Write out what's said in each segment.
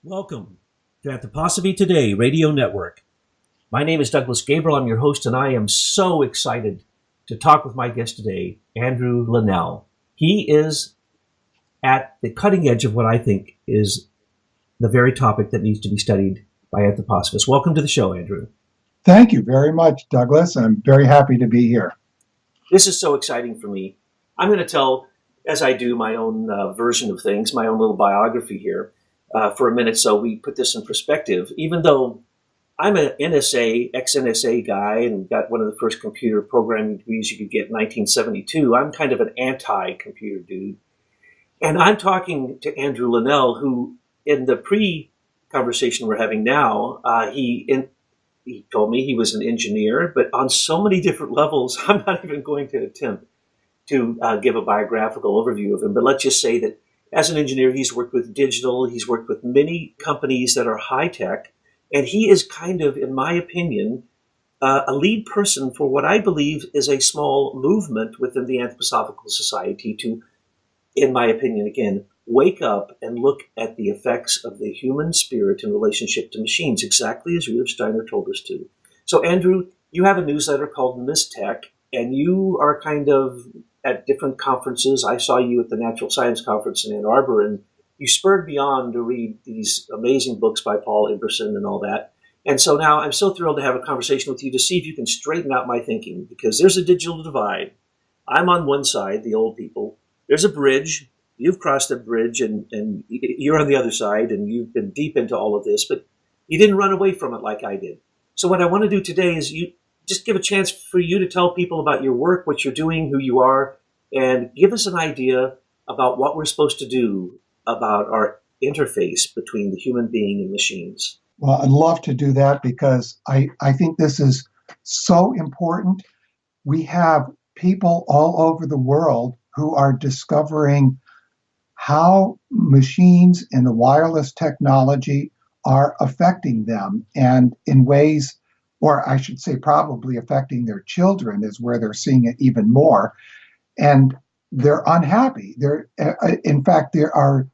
Welcome to AnthropoSophia Today Radio Network. My name is Douglas Gabriel. I'm your host, and I am so excited to talk with my guest today, Andrew Linnell. He is at the cutting edge of what I think is the very topic that needs to be studied by anthroposophists. Welcome to the show, Andrew. Thank you very much, Douglas. I'm very happy to be here. This is so exciting for me. I'm going to tell, as I do, my own version of things, my own little biography here. For a minute, so we put this in perspective. Even though I'm an NSA, ex-NSA guy and got one of the first computer programming degrees you could get in 1972, I'm kind of an anti-computer dude. And I'm talking to Andrew Linnell, who in the pre-conversation we're having now, he told me he was an engineer, but on so many different levels, I'm not even going to attempt to give a biographical overview of him. But let's just say that as an engineer, he's worked with digital, he's worked with many companies that are high-tech, and he is kind of, in my opinion, a lead person for what I believe is a small movement within the Anthroposophical Society to, in my opinion, again, wake up and look at the effects of the human spirit in relationship to machines, exactly as Rudolf Steiner told us to. So, Andrew, you have a newsletter called Mystech, and you are kind of at different conferences. I saw you at the Natural Science Conference in Ann Arbor, and you spurred me on to read these amazing books by Paul Iverson and all that. And so now I'm so thrilled to have a conversation with you to see if you can straighten out my thinking, because there's a digital divide. I'm on one side, the old people. There's a bridge. You've crossed the bridge, and you're on the other side, and you've been deep into all of this, but you didn't run away from it like I did. So what I want to do today is you just give a chance for you to tell people about your work, what you're doing, who you are, and give us an idea about what we're supposed to do about our interface between the human being and machines. Well, I'd love to do that because I think this is so important. We have people all over the world who are discovering how machines and the wireless technology are affecting them, and in ways, or I should say probably affecting their children is where they're seeing it even more. And they're unhappy. In fact, they are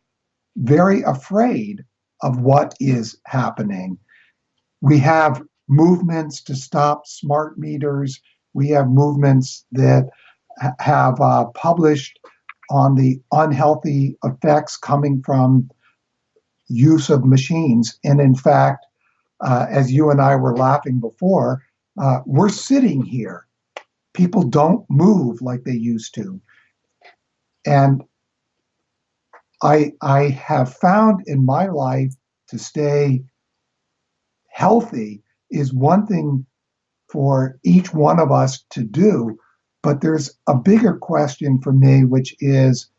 very afraid of what is happening. We have movements to stop smart meters. We have movements that have published on the unhealthy effects coming from use of machines. And in fact, as you and I were laughing before, we're sitting here. People don't move like they used to. And I have found in my life to stay healthy is one thing for each one of us to do, but there's a bigger question for me, which is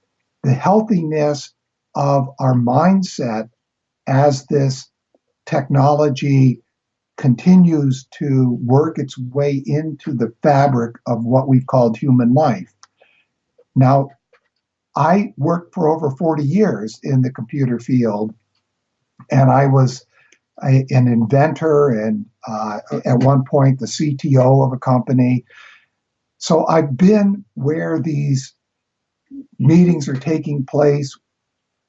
the healthiness of our mindset as this technology continues to work its way into the fabric of what we've called human life. Now, I worked for over 40 years in the computer field, and I was an inventor and at one point the CTO of a company. So I've been where these meetings are taking place,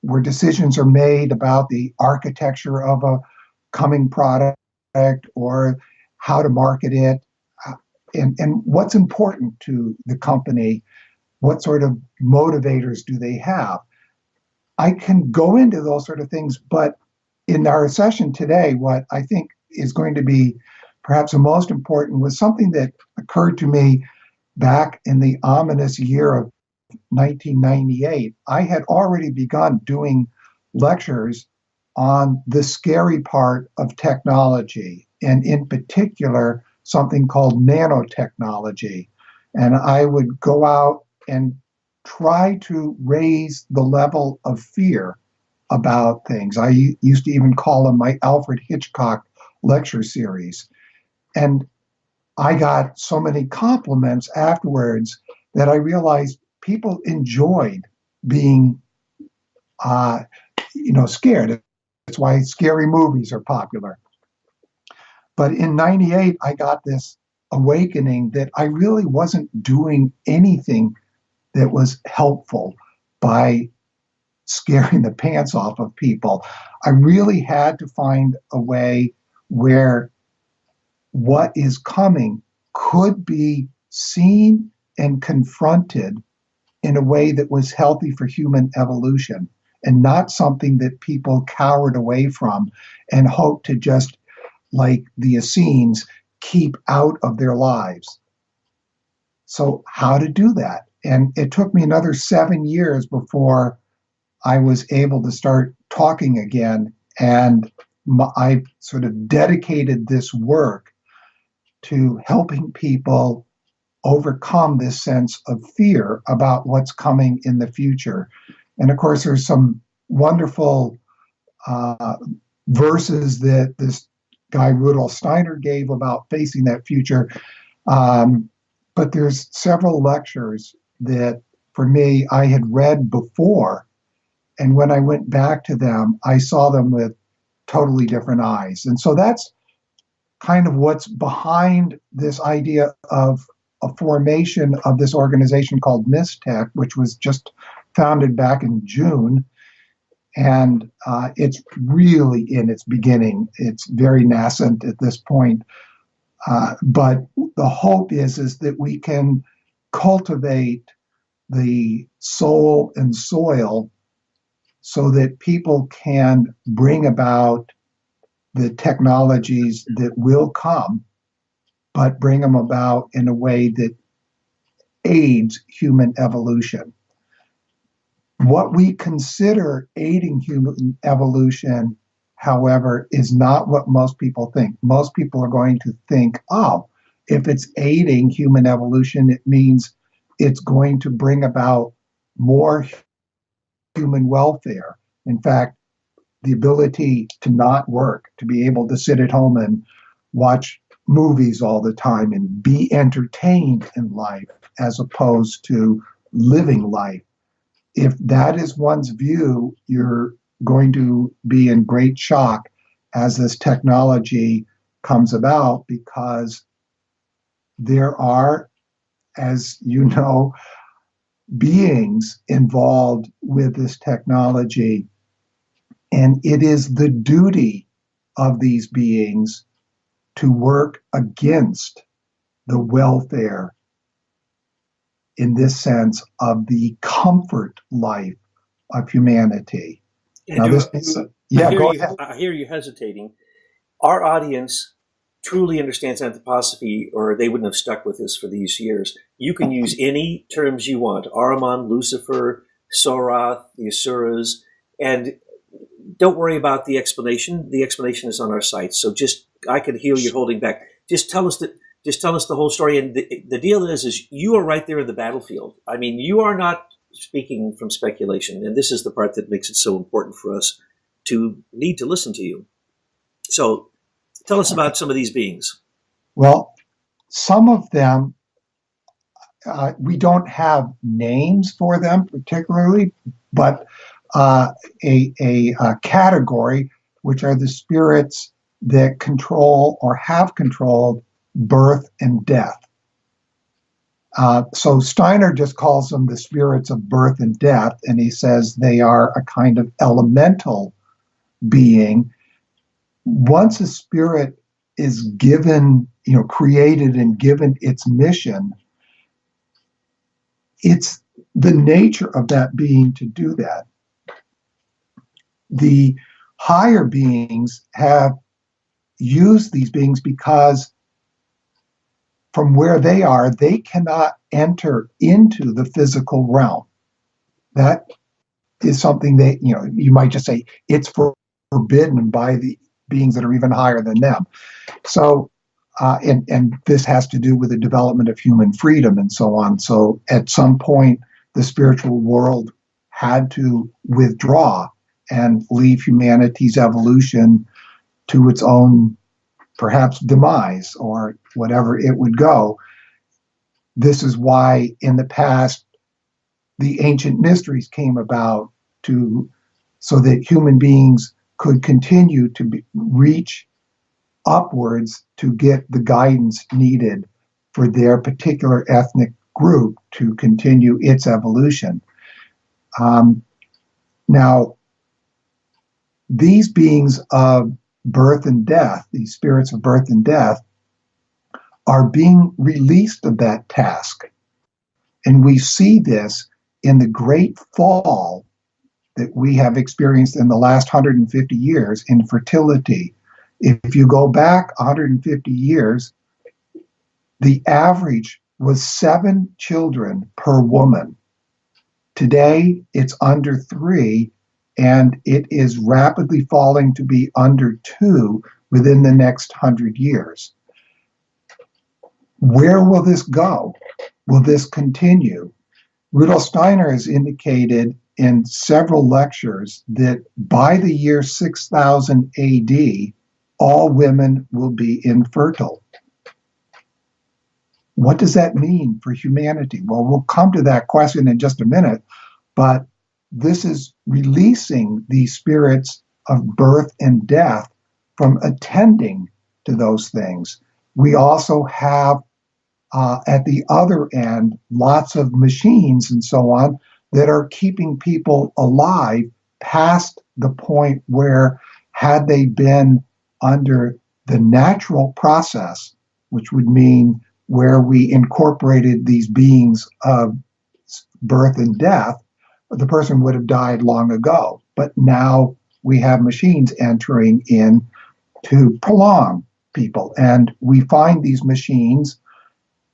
where decisions are made about the architecture of a coming product or how to market it, and what's important to the company, what sort of motivators do they have. I can go into those sort of things, but in our session today, what I think is going to be perhaps the most important was something that occurred to me back in the ominous year of 1998. I had already begun doing lectures on the scary part of technology, and in particular, something called nanotechnology. And I would go out and try to raise the level of fear about things. I used to even call them my Alfred Hitchcock lecture series. And I got so many compliments afterwards that I realized people enjoyed being, scared. That's why scary movies are popular. But in 98, I got this awakening that I really wasn't doing anything that was helpful by scaring the pants off of people. I really had to find a way where what is coming could be seen and confronted in a way that was healthy for human evolution, and not something that people cowered away from and hoped to just, like the Essenes, keep out of their lives. So how to do that? And it took me another 7 years before I was able to start talking again. And I sort of dedicated this work to helping people overcome this sense of fear about what's coming in the future. And of course, there's some wonderful verses that this guy Rudolf Steiner gave about facing that future. But there's several lectures that, for me, I had read before. And when I went back to them, I saw them with totally different eyes. And so that's kind of what's behind this idea of a formation of this organization called Mystech, which was just founded back in June. And it's really in its beginning. It's very nascent at this point. But the hope is that we can cultivate the soul and soil so that people can bring about the technologies that will come, but bring them about in a way that aids human evolution. What we consider aiding human evolution, however, is not what most people think. Most people are going to think, oh, if it's aiding human evolution, it means it's going to bring about more human welfare. In fact, the ability to not work, to be able to sit at home and watch movies all the time and be entertained in life as opposed to living life. If that is one's view, you're going to be in great shock as this technology comes about, because there are, as you know, beings involved with this technology. And it is the duty of these beings to work against the welfare, in this sense, of the comfort life of humanity. Now, this is, go ahead. I hear you hesitating. Our audience truly understands anthroposophy, or they wouldn't have stuck with us for these years. You can use any terms you want: Ahriman, Lucifer, Sorath, the asuras, and don't worry about the explanation. The explanation is on our site. So I can hear you holding back. Just tell us the whole story. And the deal is you are right there in the battlefield. I mean, you are not speaking from speculation. And this is the part that makes it so important for us to need to listen to you. So tell us about some of these beings. Well, some of them, we don't have names for them particularly, but a category, which are the spirits that control or have controlled birth and death. So Steiner just calls them the spirits of birth and death, and he says they are a kind of elemental being. Once a spirit is given, created and given its mission, it's the nature of that being to do that. The higher beings have used these beings because from where they are, they cannot enter into the physical realm. That is something that, you might just say it's forbidden by the beings that are even higher than them. So, and this has to do with the development of human freedom and so on. So at some point, the spiritual world had to withdraw and leave humanity's evolution to its own, perhaps, demise or whatever it would go. This is why in the past, the ancient mysteries came about so that human beings could continue to reach upwards to get the guidance needed for their particular ethnic group to continue its evolution. Now, these beings of birth and death, these spirits of birth and death, are being released of that task. And we see this in the great fall that we have experienced in the last 150 years in fertility. If you go back 150 years, the average was 7 children per woman. Today, it's under 3, and it is rapidly falling to be under 2 within the next 100 years. Where will this go? Will this continue? Rudolf Steiner has indicated in several lectures that by the year 6000 AD, all women will be infertile. What does that mean for humanity? Well, we'll come to that question in just a minute, but this is releasing the spirits of birth and death from attending to those things. We also have at the other end lots of machines and so on that are keeping people alive past the point where, had they been under the natural process, which would mean where we incorporated these beings of birth and death, the person would have died long ago. But now we have machines entering in to prolong people. And we find these machines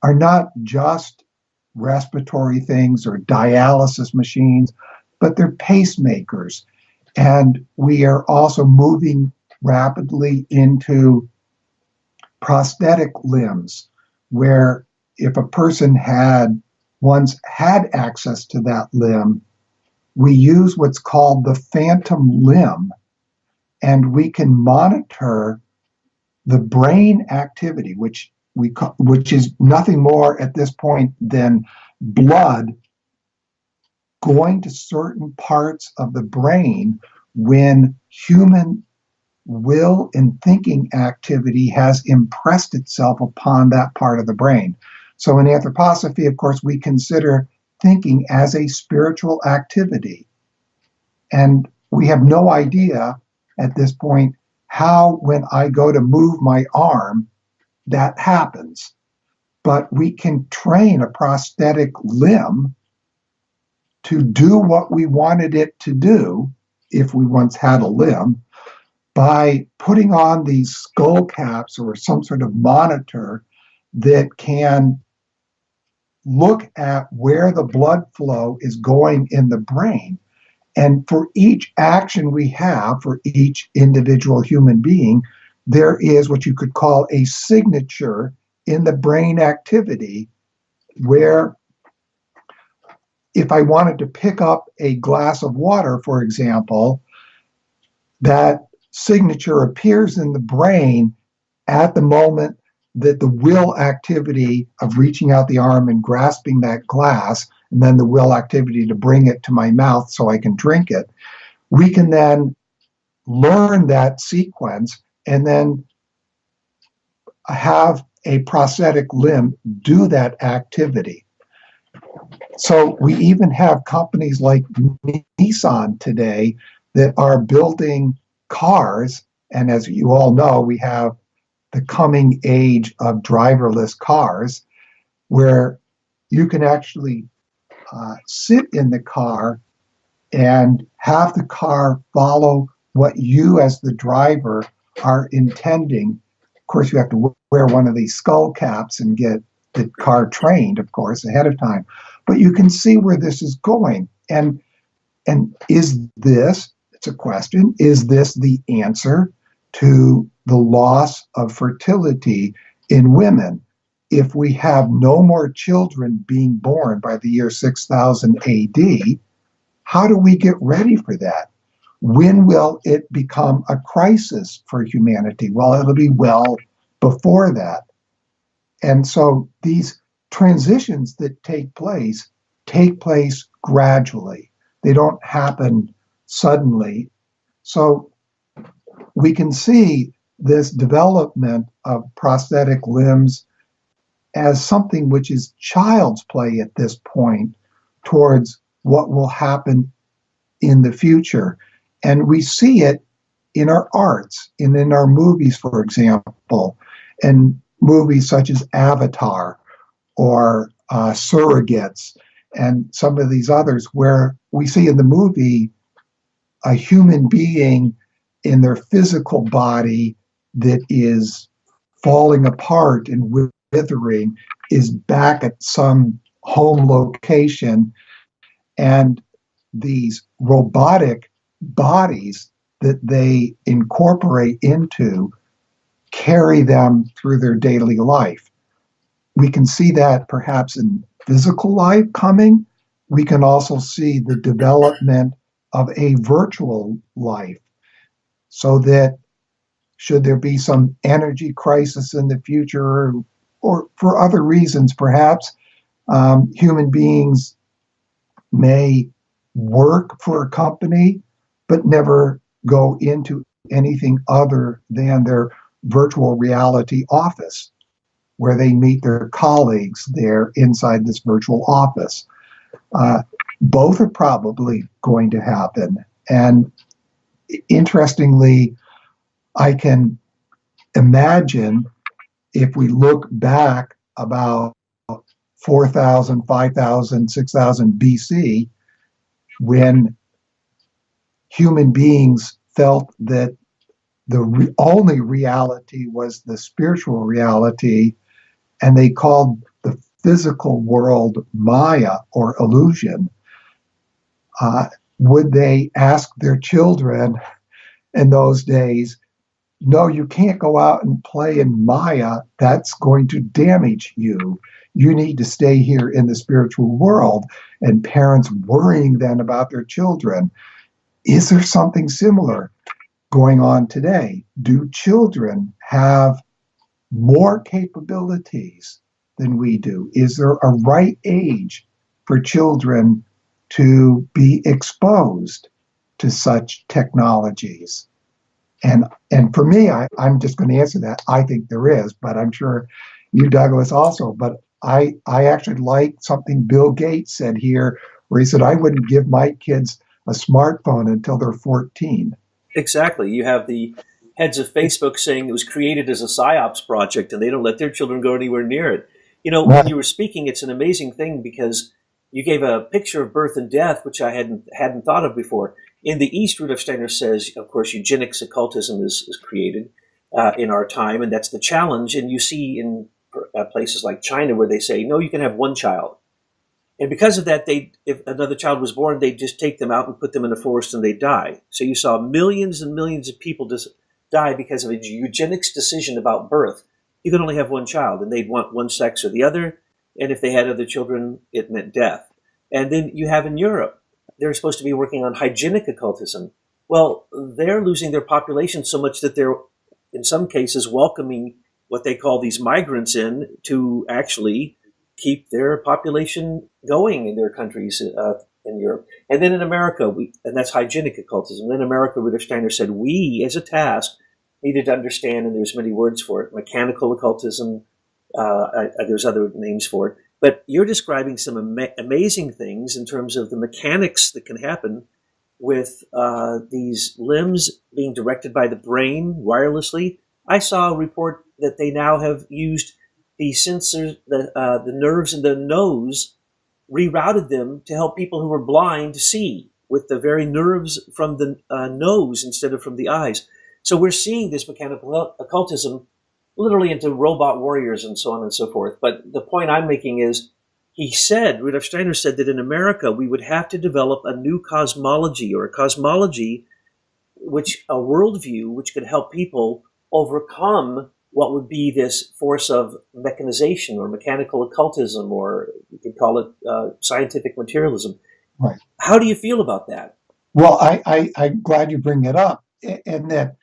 are not just respiratory things or dialysis machines, but they're pacemakers. And we are also moving rapidly into prosthetic limbs, where if a person had once had access to that limb, we use what's called the phantom limb, and we can monitor the brain activity, which is nothing more at this point than blood going to certain parts of the brain when human will and thinking activity has impressed itself upon that part of the brain. So in AnthropoSophia, of course, we consider thinking as a spiritual activity. And we have no idea at this point how, when I go to move my arm, that happens. But we can train a prosthetic limb to do what we wanted it to do, if we once had a limb, by putting on these skull caps or some sort of monitor that can look at where the blood flow is going in the brain. And for each action we have, for each individual human being, there is what you could call a signature in the brain activity, where if I wanted to pick up a glass of water, for example, that signature appears in the brain at the moment that the will activity of reaching out the arm and grasping that glass, and then the will activity to bring it to my mouth so I can drink it. We can then learn that sequence and then have a prosthetic limb do that activity. So we even have companies like Nissan today that are building cars, and as you all know, we have the coming age of driverless cars, where you can actually sit in the car and have the car follow what you as the driver are intending. Of course, you have to wear one of these skull caps and get the car trained, of course, ahead of time. But you can see where this is going. And is this, it's a question, is this the answer to the loss of fertility in women? If we have no more children being born by the year 6000 AD, how do we get ready for that? When will it become a crisis for humanity? Well, it'll be well before that. And so these transitions that take place gradually. They don't happen suddenly. So we can see this development of prosthetic limbs as something which is child's play at this point towards what will happen in the future. And we see it in our arts and in our movies, for example, and movies such as Avatar or Surrogates and some of these others, where we see in the movie a human being in their physical body that is falling apart and withering is back at some home location, and these robotic bodies that they incorporate into carry them through their daily life. We can see that perhaps in physical life coming. We can also see the development of a virtual life, so that should there be some energy crisis in the future, or for other reasons, perhaps human beings may work for a company but never go into anything other than their virtual reality office, where they meet their colleagues there inside this virtual office. Both are probably going to happen. And interestingly, I can imagine, if we look back about 4,000, 5,000, 6,000 BC, when human beings felt that the only reality was the spiritual reality, and they called the physical world Maya or illusion. Would they ask their children in those days, no, you can't go out and play in Maya, that's going to damage you. You need to stay here in the spiritual world, and parents worrying then about their children. Is there something similar going on today? Do children have more capabilities than we do? Is there a right age for children to be exposed to such technologies? And for me, I'm just going to answer that. I think there is, but I'm sure you, Douglas, also. But I actually like something Bill Gates said here, where he said, I wouldn't give my kids a smartphone until they're 14. Exactly. You have the heads of Facebook saying it was created as a PSYOPs project, and they don't let their children go anywhere near it. You know, Right. when you were speaking, it's an amazing thing, because you gave a picture of birth and death, which I hadn't thought of before. In the East, Rudolf Steiner says, of course, eugenics occultism is created in our time, and that's the challenge. And you see in places like China where they say, no, you can have one child. And because of that, if another child was born, they'd just take them out and put them in the forest and they'd die. So you saw millions and millions of people just die because of a eugenics decision about birth. You could only have one child, and they'd want one sex or the other. And if they had other children, it meant death. And then you have in Europe, they're supposed to be working on hygienic occultism. Well, they're losing their population so much that they're, in some cases, welcoming what they call these migrants in to actually keep their population going in their countries in Europe. And then in America, and that's hygienic occultism. Then in America, Rudolf Steiner said, we, as a task, needed to understand, and there's many words for it, mechanical occultism, there's other names for it. But you're describing some amazing things in terms of the mechanics that can happen with these limbs being directed by the brain wirelessly. I saw a report that they now have used the sensors, the nerves in the nose, rerouted them to help people who were blind to see with the very nerves from the nose instead of from the eyes. So we're seeing this mechanical occultism literally into robot warriors and so on and so forth. But the point I'm making is, Rudolf Steiner said that in America we would have to develop a new cosmology, or a cosmology, a worldview which could help people overcome what would be this force of mechanization or mechanical occultism, or you could call it scientific materialism. Right. How do you feel about that? Well, I'm glad you bring it up, and that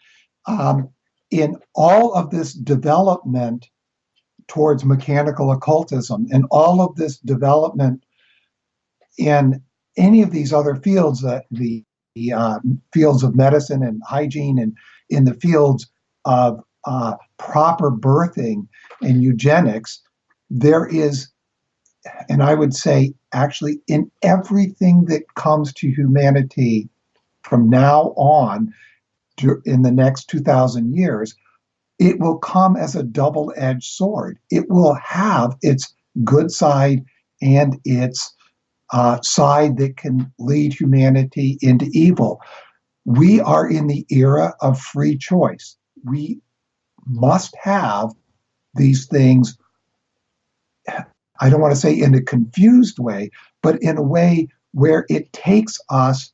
in all of this development towards mechanical occultism, and all of this development in any of these other fields, the fields of medicine and hygiene, and in the fields of proper birthing and eugenics, there is, and I would say actually in everything that comes to humanity from now on in the next 2,000 years, it will come as a double-edged sword. It will have its good side and its side that can lead humanity into evil. We are in the era of free choice. We must have these things, I don't want to say in a confused way, but in a way where it takes us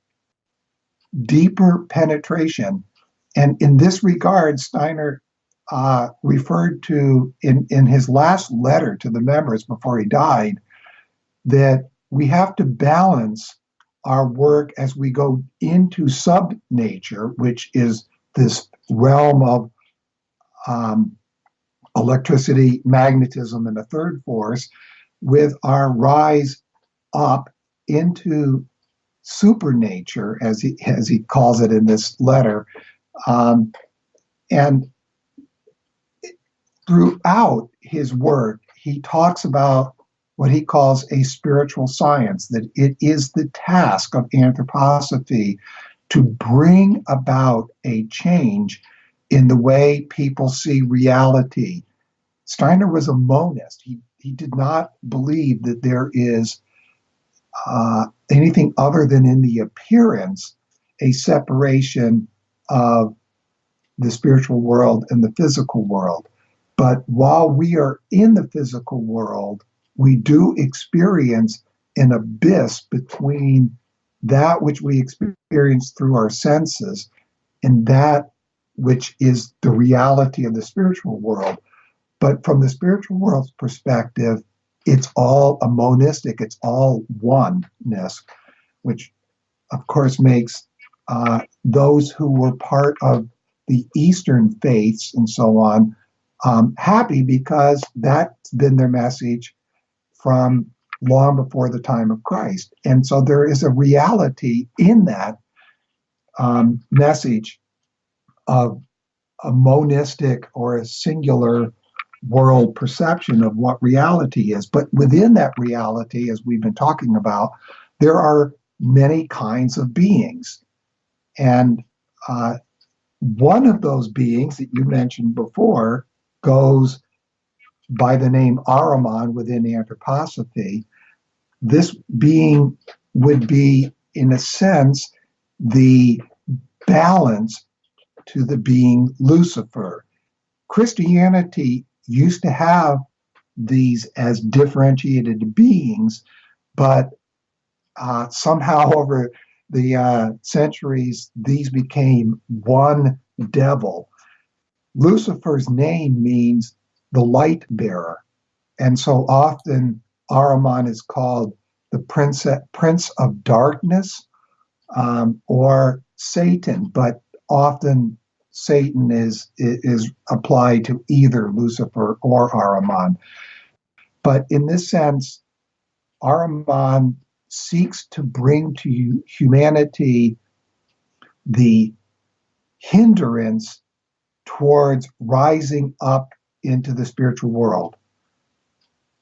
deeper penetration. And in this regard, Steiner referred to in his last letter to the members before he died that we have to balance our work as we go into sub-nature, which is this realm of electricity, magnetism, and a third force, with our rise up into supernature, as he calls it in this letter. And throughout his work, he talks about what he calls a spiritual science, that it is the task of anthroposophy to bring about a change in the way people see reality. Steiner was a monist. He did not believe that there is anything other than in the appearance a separation of the spiritual world and the physical world. But while we are in the physical world, we do experience an abyss between that which we experience through our senses and that which is the reality of the spiritual world. But from the spiritual world's perspective, it's all a monistic, it's all oneness, which of course makes those who were part of the Eastern faiths and so on happy, because that's been their message from long before the time of Christ. And so there is a reality in that message of a monistic or a singular world perception of what reality is. But within that reality, as we've been talking about, there are many kinds of beings. And one of those beings that you mentioned before goes by the name Ahriman within anthroposophy. This being would be, in a sense, the balance to the being Lucifer. Christianity used to have these as differentiated beings, but somehow over the centuries, these became one devil. Lucifer's name means the light bearer. And so often Ahriman is called the prince of darkness or Satan, but often Satan is applied to either Lucifer or Ahriman. But in this sense, Ahriman seeks to bring to humanity the hindrance towards rising up into the spiritual world.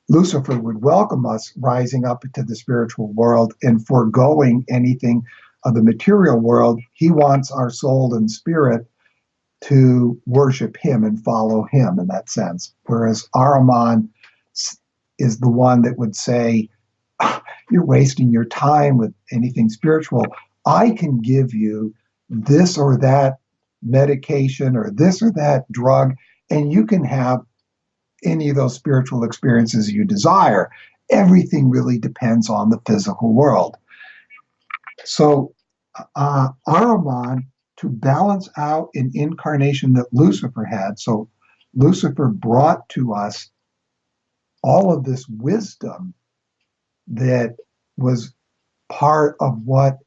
Lucifer would welcome us rising up into the spiritual world and foregoing anything of the material world. He wants our soul and spirit to worship him and follow him in that sense. Whereas Ahriman is the one that would say, you're wasting your time with anything spiritual. I can give you this or that medication or this or that drug, and you can have any of those spiritual experiences you desire. Everything really depends on the physical world. So Ahriman, to balance out an incarnation that Lucifer had, so Lucifer brought to us all of this wisdom that was part of what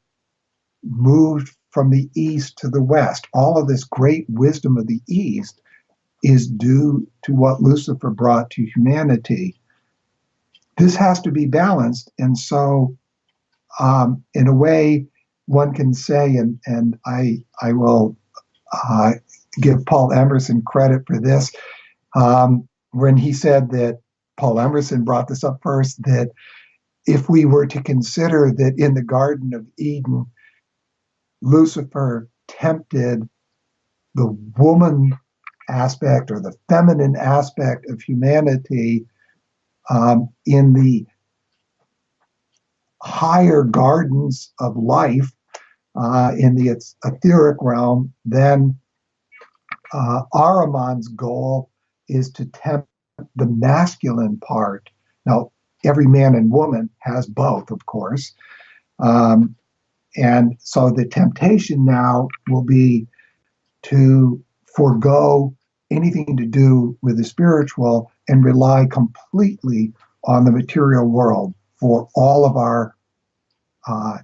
moved from the East to the West. All of this great wisdom of the East is due to what Lucifer brought to humanity. This has to be balanced. And so, in a way, one can say, and I will give Paul Emerson credit for this, when he said that, Paul Emerson brought this up first, that if we were to consider that in the Garden of Eden, Lucifer tempted the woman aspect or the feminine aspect of humanity in the higher gardens of life in the etheric realm, then Ahriman's goal is to tempt the masculine part. Now, every man and woman has both, of course. And so the temptation now will be to forego anything to do with the spiritual and rely completely on the material world for all of our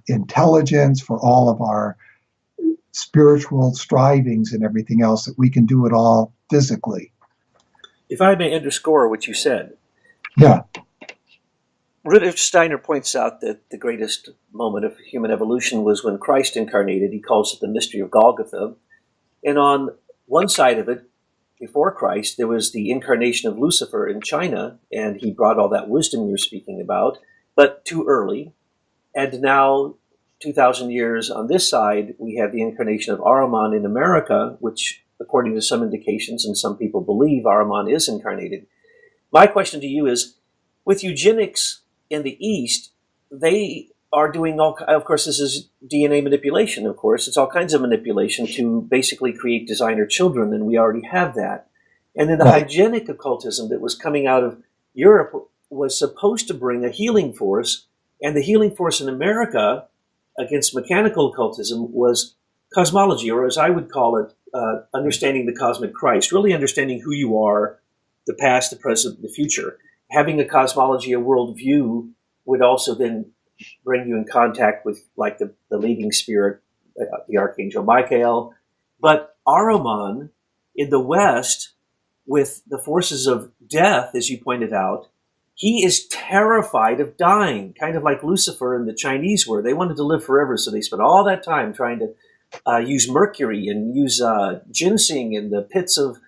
intelligence, for all of our spiritual strivings and everything else, that we can do it all physically. If I may underscore what you said. Yeah. Rudolf Steiner points out that the greatest moment of human evolution was when Christ incarnated. He calls it the mystery of Golgotha. And on one side of it, before Christ, there was the incarnation of Lucifer in China, and he brought all that wisdom you're speaking about, but too early. And now, 2,000 years on this side, we have the incarnation of Ahriman in America, which, according to some indications, and some people believe, Ahriman is incarnated. My question to you is, with eugenics in the East, they are doing all, of course, this is DNA manipulation, of course. It's all kinds of manipulation to basically create designer children, and we already have that. And then the hygienic occultism that was coming out of Europe was supposed to bring a healing force, and the healing force in America against mechanical occultism was cosmology, or as I would call it, understanding the cosmic Christ, really understanding who you are, the past, the present, the future. Having a cosmology, a worldview, would also then bring you in contact with, like, the leading spirit, the Archangel Michael. But Ahriman in the West, with the forces of death, as you pointed out, he is terrified of dying, kind of like Lucifer and the Chinese were. They wanted to live forever, so they spent all that time trying to use mercury and use ginseng and the pits of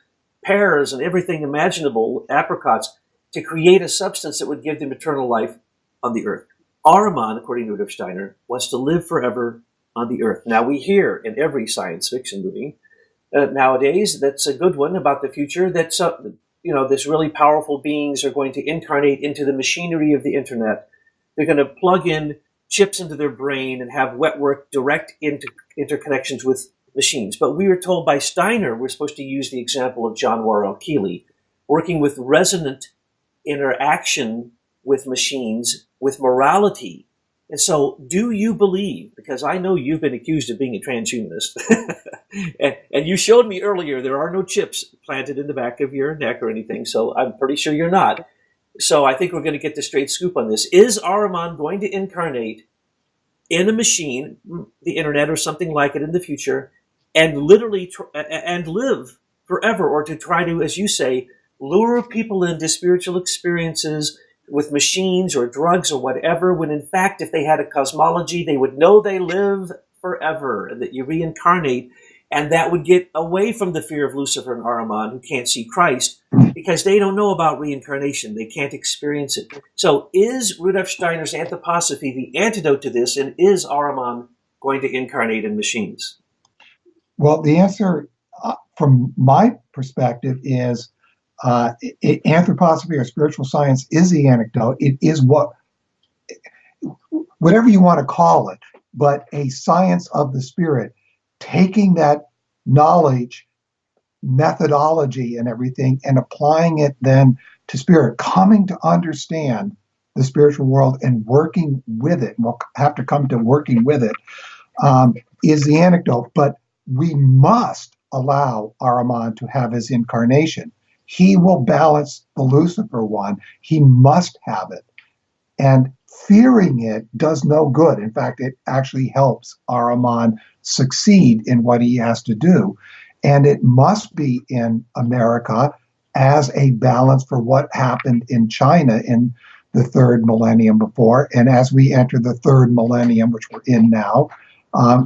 pears and everything imaginable, apricots, to create a substance that would give them eternal life on the earth. Ahriman, according to Rudolf Steiner, wants to live forever on the earth. Now, we hear in every science fiction movie nowadays, that's a good one, about the future, that's this really powerful beings are going to incarnate into the machinery of the internet. They're going to plug in chips into their brain and have network direct interconnections with machines. But we were told by Steiner we're supposed to use the example of John Worrell Keeley, working with resonant interaction with machines, with morality. And so, do you believe, because I know you've been accused of being a transhumanist, and you showed me earlier there are no chips planted in the back of your neck or anything, so I'm pretty sure you're not. So I think we're going to get the straight scoop on this. Is Ahriman going to incarnate in a machine, the internet or something like it in the future, and literally and live forever, or to try to, as you say, lure people into spiritual experiences with machines or drugs or whatever, when in fact, if they had a cosmology, they would know they live forever and that you reincarnate, and that would get away from the fear of Lucifer and Ahriman, who can't see Christ, because they don't know about reincarnation. They can't experience it. So is Rudolf Steiner's AnthropoSophia the antidote to this, and is Ahriman going to incarnate in machines? Well, the answer from my perspective is AnthropoSophia, or spiritual science, is the antidote. It is whatever you want to call it, but a science of the spirit, taking that knowledge, methodology, and everything, and applying it then to spirit, coming to understand the spiritual world and working with it. We'll have to come to working with it, is the antidote. But we must allow Ahriman to have his incarnation. He will balance the Lucifer one. He must have it. And fearing it does no good. In fact, it actually helps Ahriman succeed in what he has to do. And it must be in America as a balance for what happened in China in the third millennium before. And as we enter the third millennium, which we're in now,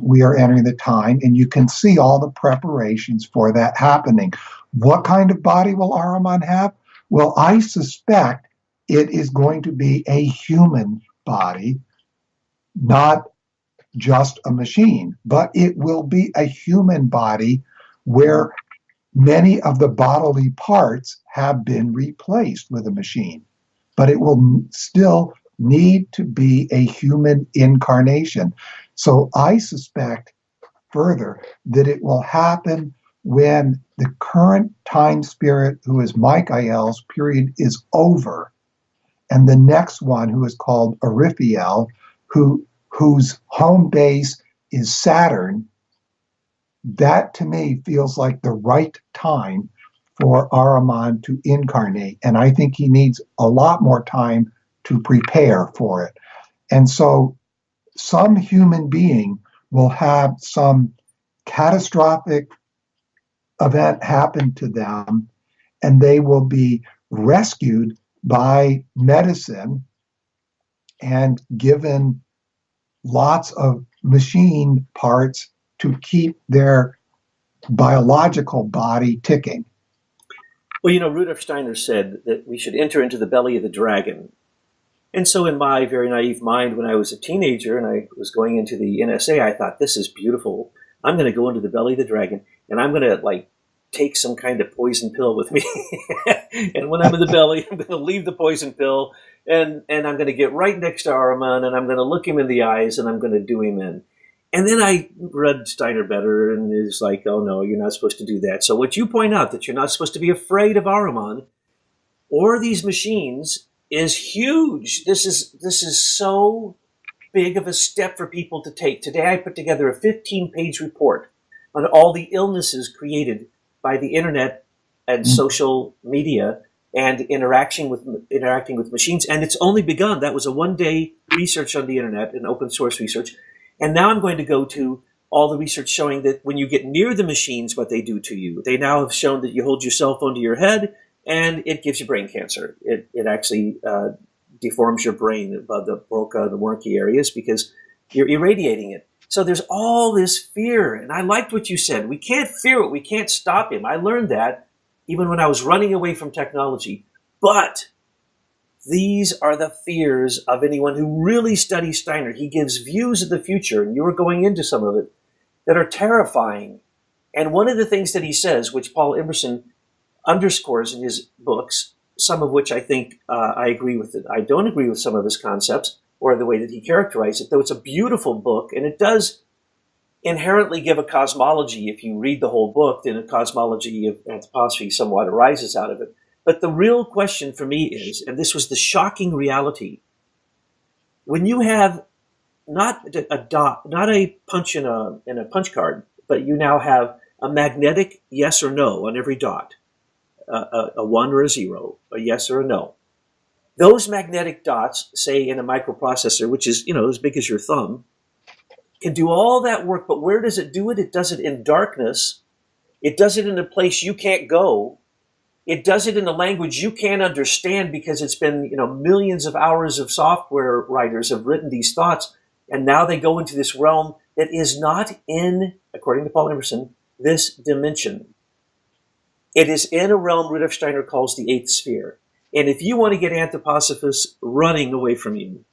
we are entering the time, and you can see all the preparations for that happening. What kind of body will Ahriman have? Well, I suspect it is going to be a human body, not just a machine, but it will be a human body where many of the bodily parts have been replaced with a machine. But it will still need to be a human incarnation. So I suspect further that it will happen when the current time spirit, who is Michael's period, is over, and the next one, who is called Arifiel, whose home base is Saturn. That to me feels like the right time for Ahriman to incarnate, and I think he needs a lot more time to prepare for it. And so some human being will have some catastrophic event happen to them, and they will be rescued by medicine and given lots of machine parts to keep their biological body ticking. Well, Rudolf Steiner said that we should enter into the belly of the dragon. And so in my very naive mind, when I was a teenager and I was going into the NSA, I thought, this is beautiful. I'm going to go into the belly of the dragon, and I'm going to take some kind of poison pill with me. And when I'm in the belly, I'm going to leave the poison pill, and I'm going to get right next to Ahriman, and I'm going to look him in the eyes, and I'm going to do him in. And then I read Steiner better, and it's like, oh no, you're not supposed to do that. So what you point out, that you're not supposed to be afraid of Ahriman or these machines, is huge. This is so big of a step for people to take. Today I put together a 15-page report on all the illnesses created by the internet and social media and interacting with machines. And it's only begun. That was a one-day research on the internet, an open source research. And now I'm going to go to all the research showing that when you get near the machines, what they do to you. They now have shown that you hold your cell phone to your head, and it gives you brain cancer. It actually deforms your brain above the Broca, the Wernicke areas, because you're irradiating it. So there's all this fear, and I liked what you said. We can't fear it. We can't stop him. I learned that even when I was running away from technology. But these are the fears of anyone who really studies Steiner. He gives views of the future, and you were going into some of it, that are terrifying. And one of the things that he says, which Paul Emerson underscores in his books, some of which I think I agree with it. I don't agree with some of his concepts or the way that he characterized it, though it's a beautiful book, and it does inherently give a cosmology. If you read the whole book, then a cosmology of AnthropoSophia somewhat arises out of it. But the real question for me is, and this was the shocking reality, when you have not a dot, not a punch in a punch card, but you now have a magnetic yes or no on every dot, a 1 or a 0, a yes or a no. Those magnetic dots, say in a microprocessor, which is, as big as your thumb, can do all that work, but where does it do it? It does it in darkness. It does it in a place you can't go. It does it in a language you can't understand, because it's been, millions of hours of software writers have written these thoughts, and now they go into this realm that is not in, according to Paul Emerson, this dimension. It is in a realm Rudolf Steiner calls the eighth sphere. And if you want to get anthroposophists running away from you,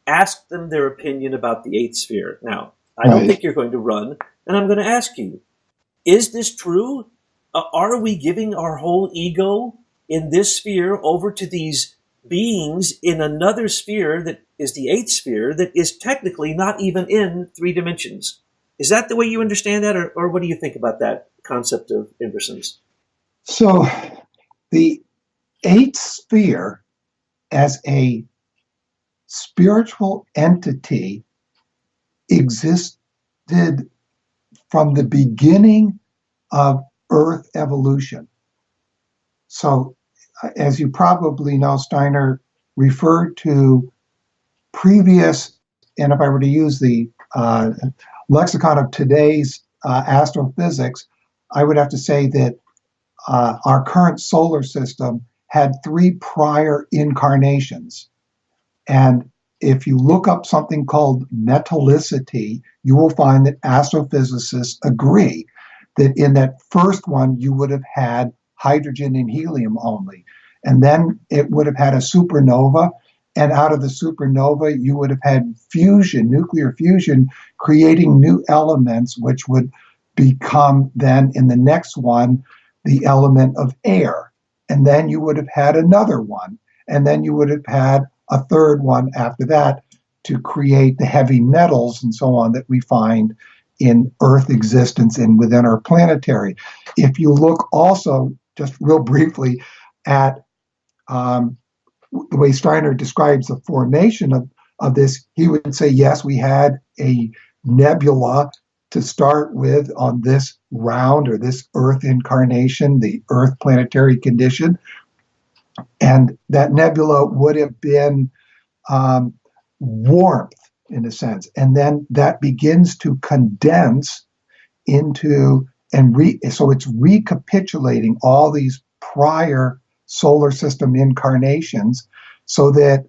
ask them their opinion about the eighth sphere. Now, I don't think you're going to run, and I'm going to ask you, is this true? Are we giving our whole ego in this sphere over to these beings in another sphere that is the eighth sphere that is technically not even in 3 dimensions? Is that the way you understand that, or what do you think about that concept of Emerson's? So the eighth sphere as a spiritual entity existed from the beginning of Earth evolution. So, as you probably know, Steiner referred to previous, and if I were to use the lexicon of today's astrophysics, I would have to say that our current solar system had 3 prior incarnations. And if you look up something called metallicity, you will find that astrophysicists agree that in that first one, you would have had hydrogen and helium only. And then it would have had a supernova, And out of the supernova, you would have had fusion, nuclear fusion, creating new elements, which would become then in the next one, the element of air. And then you would have had another one. And then you would have had a third one after that to create the heavy metals and so on that we find in Earth existence and within our planetary. If you look also, just real briefly, at the way Steiner describes the formation of this, he would say, yes, we had a nebula to start with on this round or this Earth incarnation, the Earth planetary condition. And that nebula would have been warmth in a sense. And then that begins to condense into, so it's recapitulating all these prior solar system incarnations, so that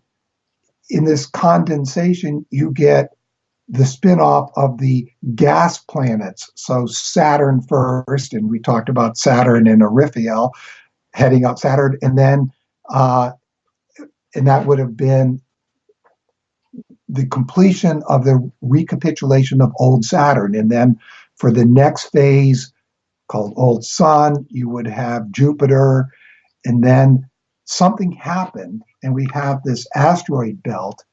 in this condensation, you get the spin-off of the gas planets. So Saturn first, and we talked about Saturn and Raphael heading up Saturn, and then and that would have been the completion of the recapitulation of old Saturn. And then for the next phase called old Sun, you would have Jupiter, and then something happened, and we have this asteroid belt.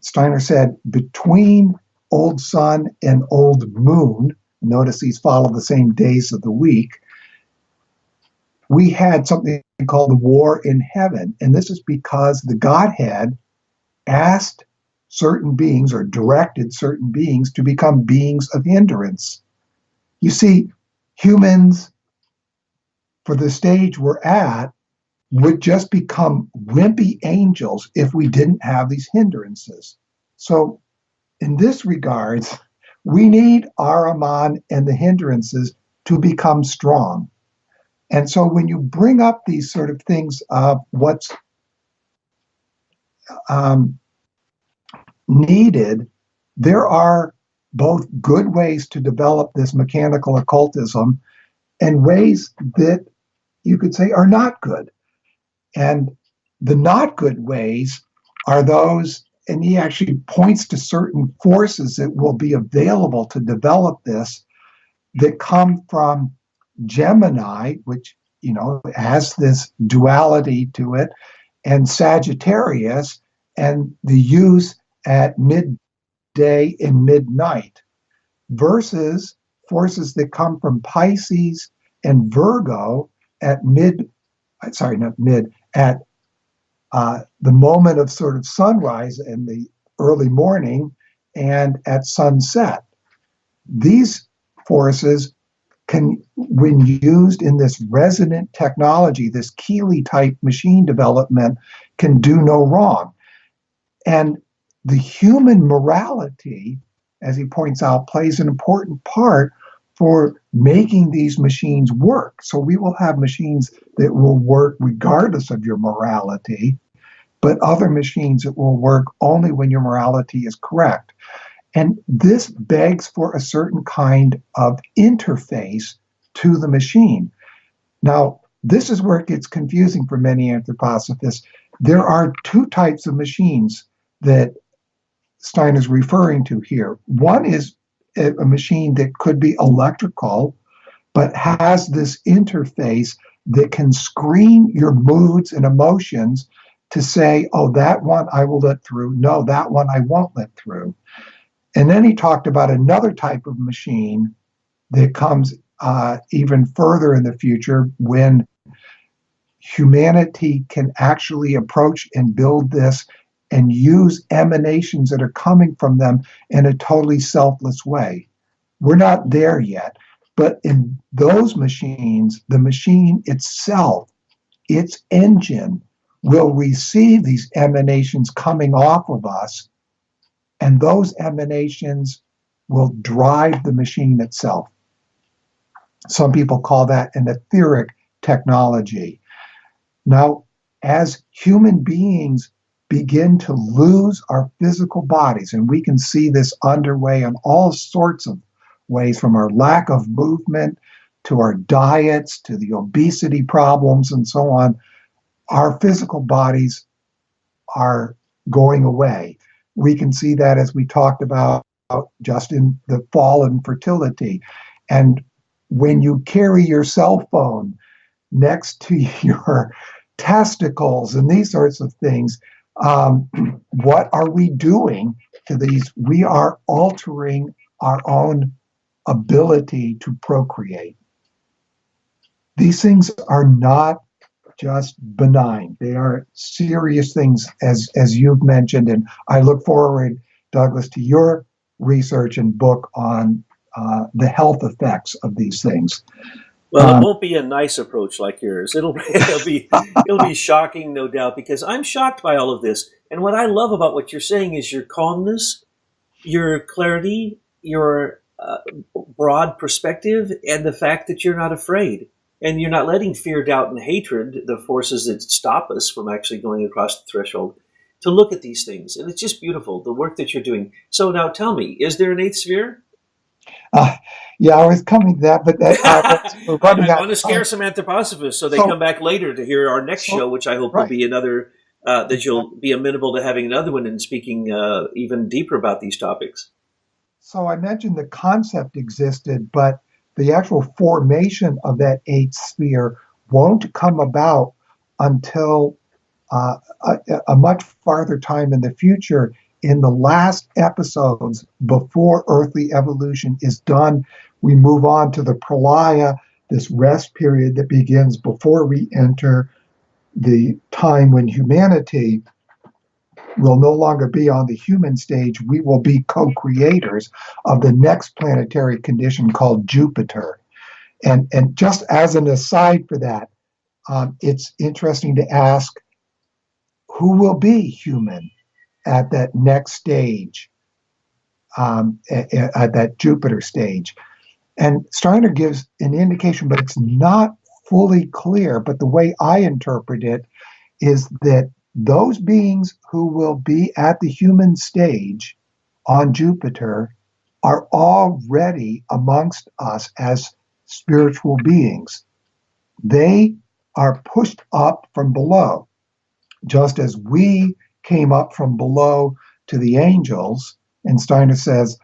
Steiner said between old Sun and old Moon, notice these follow the same days of the week, we had something called the war in heaven. And this is because the Godhead asked certain beings or directed certain beings to become beings of hindrance. You see, humans, for the stage we're at, would just become wimpy angels if we didn't have these hindrances. So in this regards, we need Ahriman and the hindrances to become strong. And so when you bring up these sort of things of what's needed, there are both good ways to develop this mechanical occultism and ways that you could say are not good. And the not good ways are those, and he actually points to certain forces that will be available to develop this that come from Gemini, which, has this duality to it, and Sagittarius, and the use at midday and midnight, versus forces that come from Pisces and Virgo at the moment of sort of sunrise in the early morning and at sunset. These forces can, when used in this resonant technology, this Keeley type machine development, can do no wrong. And the human morality, as he points out, plays an important part for making these machines work. So we will have machines that will work regardless of your morality, but other machines that will work only when your morality is correct. And this begs for a certain kind of interface to the machine. Now, this is where it gets confusing for many anthroposophists. There are two types of machines that Stein is referring to here. One is a machine that could be electrical, but has this interface that can screen your moods and emotions to say, oh, that one I will let through. No, that one I won't let through. And then he talked about another type of machine that comes even further in the future, when humanity can actually approach and build this and use emanations that are coming from them in a totally selfless way. We're not there yet, but in those machines, the machine itself, its engine, will receive these emanations coming off of us, and those emanations will drive the machine itself. Some people call that an etheric technology. Now, as human beings begin to lose our physical bodies, and we can see this underway in all sorts of ways, from our lack of movement to our diets to the obesity problems and so on, our physical bodies are going away. We can see that as we talked about just in the fall and fertility. And when you carry your cell phone next to your testicles and these sorts of things, what are we doing to these? We are altering our own ability to procreate. These things are not just benign. They are serious things, as you've mentioned. And I look forward, Douglas, to your research and book on the health effects of these things. Well, it won't be a nice approach like yours. It'll be shocking, no doubt, because I'm shocked by all of this. And what I love about what you're saying is your calmness, your clarity, your broad perspective, and the fact that you're not afraid. And you're not letting fear, doubt, and hatred, the forces that stop us from actually going across the threshold, to look at these things. And it's just beautiful, the work that you're doing. So now tell me, is there an eighth sphere? Yeah, I was coming to that, but I want to scare some anthroposophists so they come back later to hear our next show, which I hope will be another, that you'll be amenable to having another one and speaking even deeper about these topics. So I mentioned the concept existed, but the actual formation of that eighth sphere won't come about until a much farther time in the future. In the last episodes, before earthly evolution is done, we move on to the pralaya, this rest period that begins before we enter the time when humanity will no longer be on the human stage. We will be co-creators of the next planetary condition called Jupiter. And just as an aside for that, it's interesting to ask who will be human at that next stage, at that Jupiter stage. And Steiner gives an indication, but it's not fully clear. But the way I interpret it is that those beings who will be at the human stage on Jupiter are already amongst us as spiritual beings. They are pushed up from below, just as we came up from below to the angels. And Steiner says,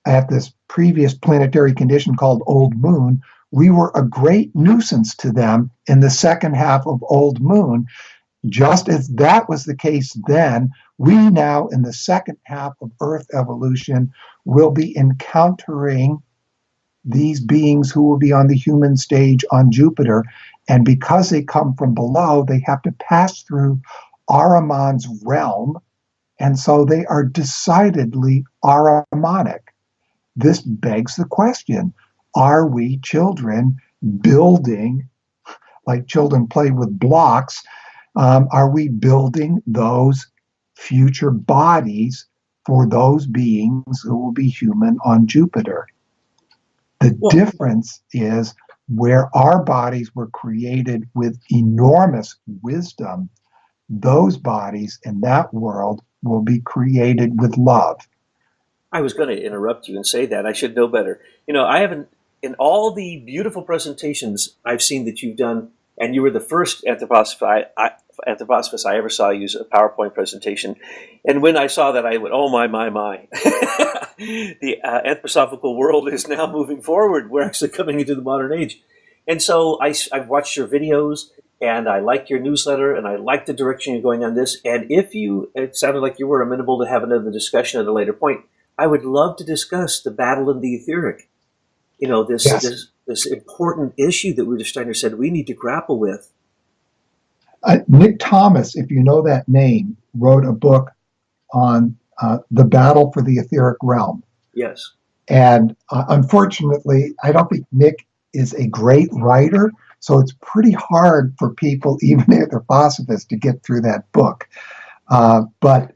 at this previous planetary condition called Old Moon, we were a great nuisance to them in the second half of Old Moon. Just as that was the case then, we now, in the second half of Earth evolution, will be encountering these beings who will be on the human stage on Jupiter. And because they come from below, they have to pass through Ahriman's realm. And so they are decidedly Ahrimanic. This begs the question, are we children building, like children play with blocks, are we building those future bodies for those beings who will be human on Jupiter? The difference is where our bodies were created with enormous wisdom, those bodies in that world will be created with love. I was going to interrupt you and say that. I should know better. I haven't, in all the beautiful presentations I've seen that you've done, and you were the first anthroposophist I ever saw use a PowerPoint presentation. And when I saw that, I went, oh, my. The anthroposophical world is now moving forward. We're actually coming into the modern age. And so I've watched your videos, and I like your newsletter, and I like the direction you're going on this. And it sounded like you were amenable to have another discussion at a later point. I would love to discuss the battle in the etheric. This important issue that Rudolf Steiner said we need to grapple with. Nick Thomas, if you know that name, wrote a book on the battle for the etheric realm. Yes. And unfortunately, I don't think Nick is a great writer, so it's pretty hard for people, even anthroposophists, to get through that book. But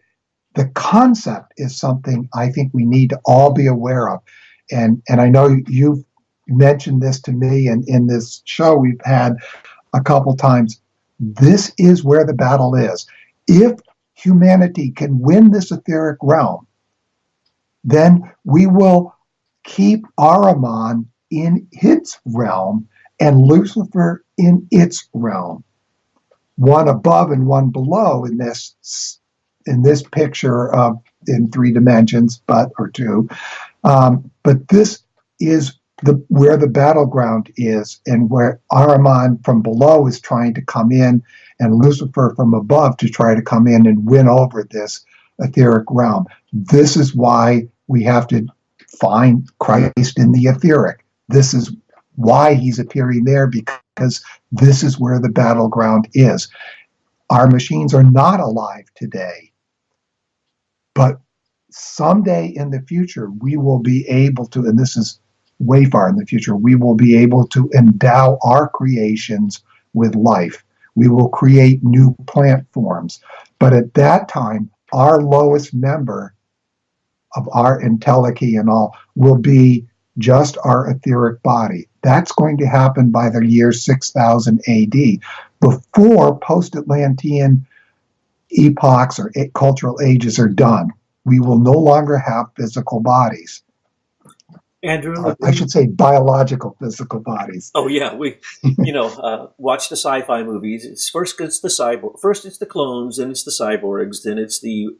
the concept is something I think we need to all be aware of. And I know you've mentioned this to me, and in this show we've had a couple times. This is where the battle is. If humanity can win this etheric realm, then we will keep Ahriman in its realm and Lucifer in its realm. one above and one below in this picture of in 3 dimensions, or two. But this is where the battleground is, and where Ahriman from below is trying to come in, and Lucifer from above to try to come in and win over this etheric realm. This is why we have to find Christ in the etheric. This is why he's appearing there, because this is where the battleground is. Our machines are not alive today, but someday in the future, we will be able to, and this is way far in the future, we will be able to endow our creations with life. We will create new plant forms. But at that time, our lowest member of our entelechy and all will be just our etheric body. That's going to happen by the year 6000 AD, before post-Atlantean epochs or cultural ages are done. We will no longer have physical bodies. Andrew, I should say biological physical bodies. Oh yeah, we, watch the sci-fi movies. It's first it's the clones, then it's the cyborgs, then it's the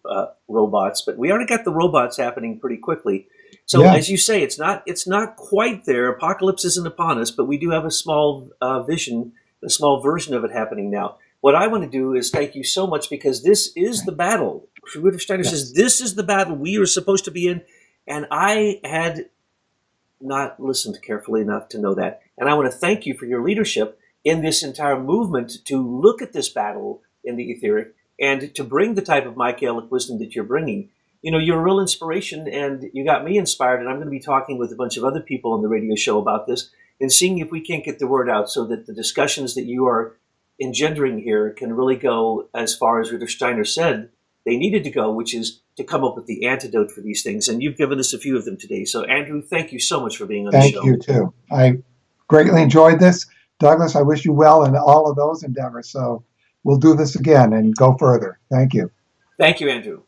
robots. But we already got the robots happening pretty quickly. So as you say, it's not quite there. Apocalypse isn't upon us, but we do have a small vision, a small version of it happening now. What I want to do is thank you so much, because this is the battle. Rudolf Steiner says this is the battle we are supposed to be in, and I had not listened carefully enough to know that. And I want to thank you for your leadership in this entire movement to look at this battle in the etheric and to bring the type of Michaelic wisdom that you're bringing. You're a real inspiration, and you got me inspired, and I'm going to be talking with a bunch of other people on the radio show about this and seeing if we can't get the word out so that the discussions that you are engendering here can really go as far as Rudolf Steiner said they needed to go, which is to come up with the antidote for these things. And you've given us a few of them today. So, Andrew, thank you so much for being on the show. Thank you, too. I greatly enjoyed this. Douglas, I wish you well in all of those endeavors. So we'll do this again and go further. Thank you. Thank you, Andrew.